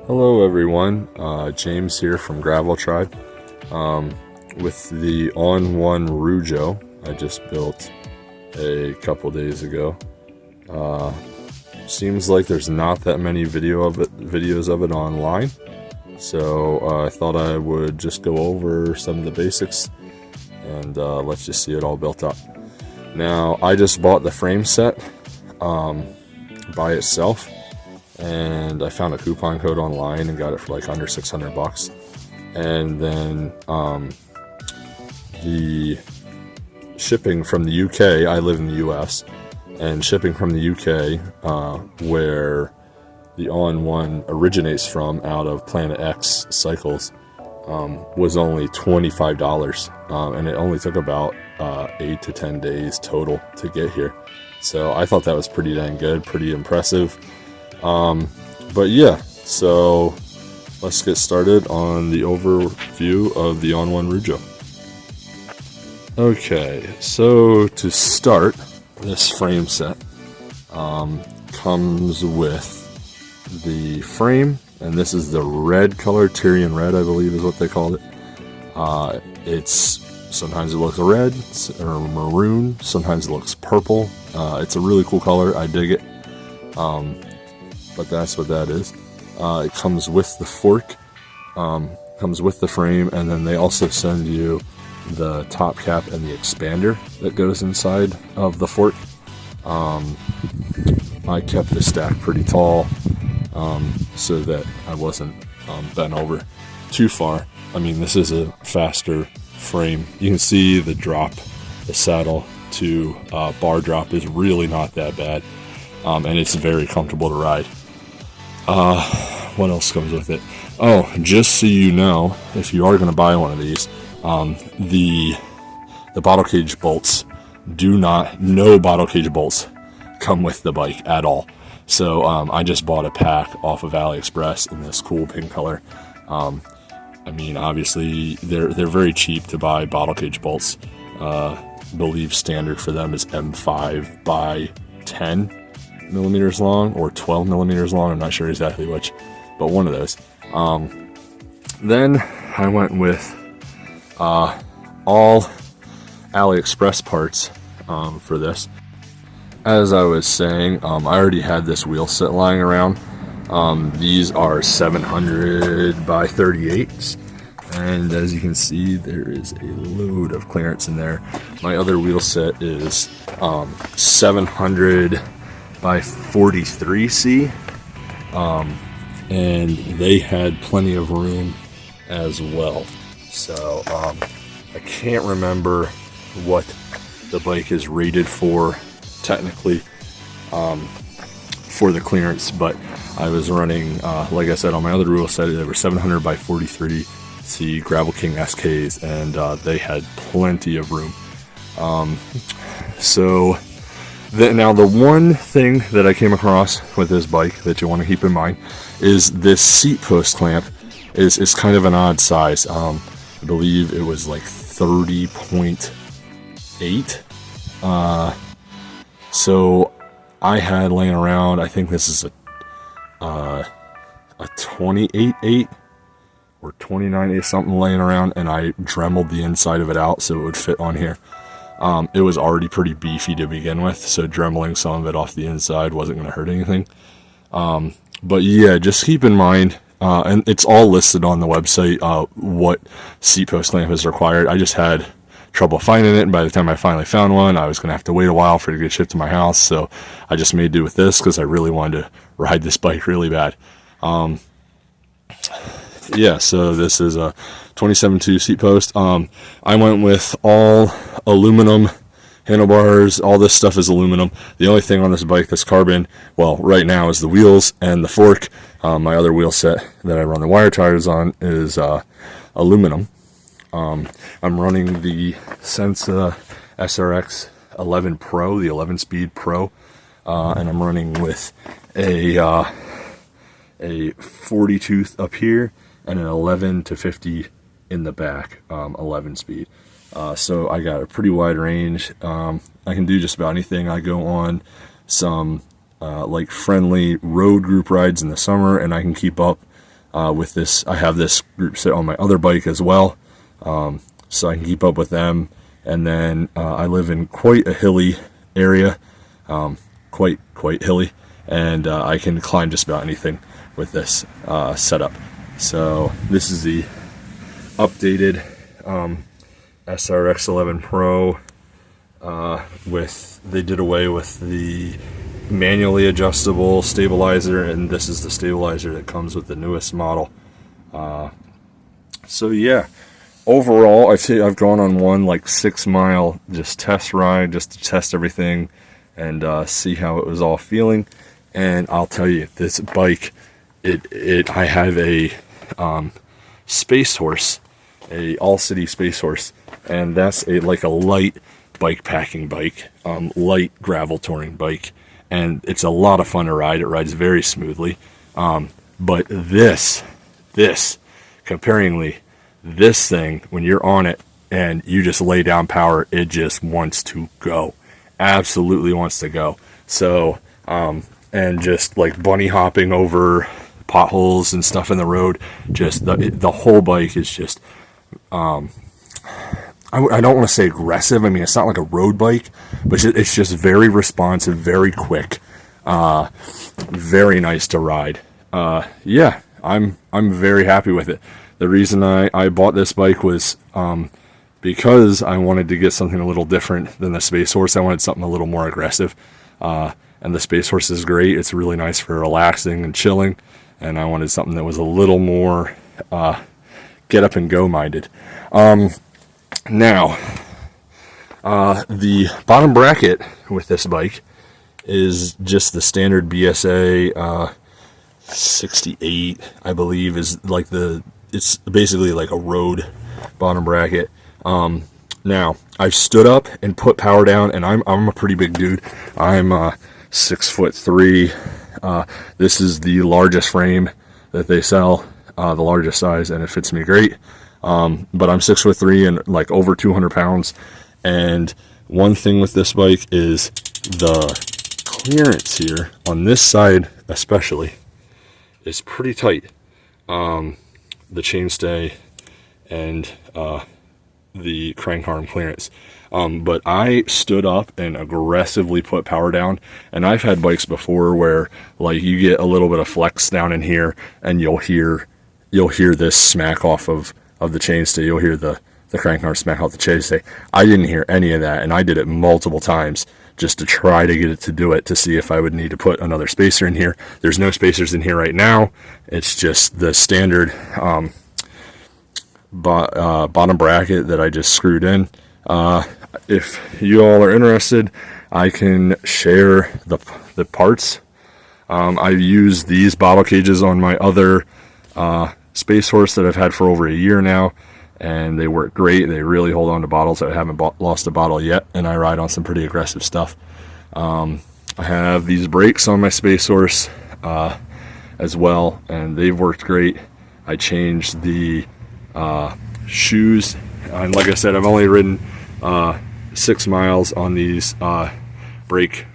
Hello everyone, James here from Gravel Tribe with the On-One Rujo I just built a couple days ago. Seems like there's not that many videos of it online, so I thought I would just go over some of the basics and let's just see it all built up. Now, I just bought the frame set by itself, and I found a coupon code online and got it for like under 600 bucks. And then the shipping from the UK, I live in the US, and shipping from the UK, where the On-One originates from, out of Planet X Cycles, was only $25, and it only took about 8 to 10 days total to get here. So I thought that was pretty dang good, pretty impressive. But yeah, so let's get started on the overview of the On-One Rujo. Okay, so to start, this frame set comes with the frame, and this is the red color, Tyrian red, I believe is what they called it. Sometimes it looks red or maroon, sometimes it looks purple. It's a really cool color, I dig it. But that's what that is. It comes with the fork, comes with the frame, and then they also send you the top cap and the expander that goes inside of the fork. I kept the stack pretty tall so that I wasn't bent over too far. I mean, this is a faster frame. You can see the drop, the saddle to bar drop is really not that bad, and it's very comfortable to ride. What else comes with it? Oh, just so you know, if you are going to buy one of these, the bottle cage bolts no bottle cage bolts come with the bike at all. So I just bought a pack off of AliExpress in this cool pink color. I mean, obviously they're very cheap to buy bottle cage bolts. Believe standard for them is M5 by 10 millimeters long or 12 millimeters long. I'm not sure exactly which, but one of those. Then I went with all AliExpress parts for this. As I was saying, I already had this wheel set lying around. These are 700 by 38s, and as you can see, there is a load of clearance in there. My other wheel set is 700 by 43C, and they had plenty of room as well. So I can't remember what the bike is rated for technically for the clearance, but I was running, like I said, on my other wheel set, they were 700 by 43C Gravel King SKs, and they had plenty of room. Now the one thing that I came across with this bike that you want to keep in mind is this seat post clamp is kind of an odd size. I believe it was like 30.8. So I had laying around, I think this is a 28.8 or 29.8 something laying around, and I dremeled the inside of it out so it would fit on here. It was already pretty beefy to begin with, so dremeling some of it off the inside wasn't going to hurt anything. But yeah, just keep in mind, and it's all listed on the website, what seat post clamp is required. I just had trouble finding it, and by the time I finally found one, I was going to have to wait a while for it to get shipped to my house, so I just made do with this because I really wanted to ride this bike really bad. Yeah, so this is a 27.2 seat post. I went with all aluminum handlebars. All this stuff is aluminum. The only thing on this bike that's carbon, well, right now, is the wheels and the fork. My other wheel set that I run the wire tires on is aluminum. I'm running the Sensa SRX 11 Pro, the 11-speed Pro, and I'm running with a 40 tooth up here and an 11 to 50 in the back, 11 speed. So I got a pretty wide range. I can do just about anything. I go on some like friendly road group rides in the summer, and I can keep up with this. I have this group set on my other bike as well, so I can keep up with them. And then I live in quite a hilly area, quite hilly, and I can climb just about anything with this setup. So this is the updated SRX11 Pro. They did away with the manually adjustable stabilizer, and this is the stabilizer that comes with the newest model. So yeah, overall I've gone on one like 6-mile just test ride just to test everything and see how it was all feeling. And I'll tell you, this bike, I have a Space Horse, a All-City Space Horse, and that's like a light bike packing bike, light gravel touring bike, and it's a lot of fun to ride. It rides very smoothly. But this comparingly, this thing, when you're on it and you just lay down power, it just wants to go, absolutely wants to go. So and just like bunny hopping over potholes and stuff in the road, just the whole bike is just I don't want to say aggressive. I mean, it's not like a road bike, but it's just very responsive, very quick, very nice to ride. Yeah, I'm very happy with it. The reason I bought this bike was because I wanted to get something a little different than the Space Horse. I wanted something a little more aggressive, and the Space Horse is great. It's really nice for relaxing and chilling, and I wanted something that was a little more get up and go minded. Now, the bottom bracket with this bike is just the standard BSA 68, I believe, is like it's basically like a road bottom bracket. Now, I've stood up and put power down, and I'm a pretty big dude. I'm 6'3". This is the largest frame that they sell, the largest size, and it fits me great. But I'm 6'3" and like over 200 pounds. And one thing with this bike is the clearance here on this side, especially, is pretty tight. The chainstay and the crank arm clearance. But I stood up and aggressively put power down, and I've had bikes before where like you get a little bit of flex down in here, and you'll hear this smack off of the chainstay. You'll hear the crank arm smack off the chainstay. I didn't hear any of that, and I did it multiple times just to try to get it to do it, to see if I would need to put another spacer in here. There's no spacers in here right now. It's just the standard bottom bracket that I just screwed in. If you all are interested, I can share the parts. I've used these bottle cages on my other Space Horse that I've had for over a year now, and they work great. They really hold on to bottles. I haven't lost a bottle yet, and I ride on some pretty aggressive stuff. I have these brakes on my Space Horse as well, and they've worked great. I changed the shoes, and like I said, I've only ridden 6 miles on these brake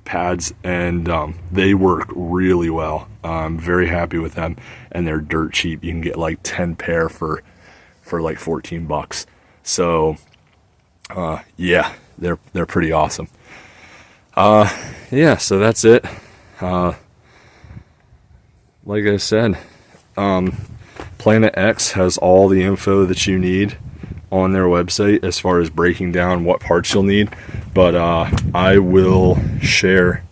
pads, and they work really well. I'm very happy with them, and they're dirt cheap. You can get like 10 pair for like $14. So yeah, they're pretty awesome. Yeah, so that's it. Like I said, Planet X has all the info that you need on their website as far as breaking down what parts you'll need, but I will share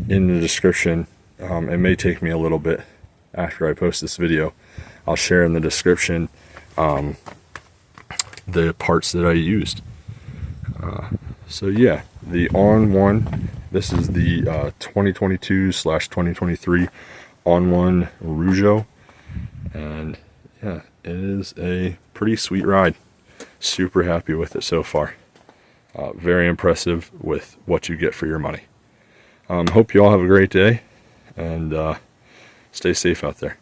in the description. It may take me a little bit after I post this video. I'll share in the description the parts that I used. So yeah, the On-One, this is the 2022/2023 On-One Rujo, and yeah, it is a pretty sweet ride. Super happy with it so far. Very impressive with what you get for your money. Hope you all have a great day, and stay safe out there.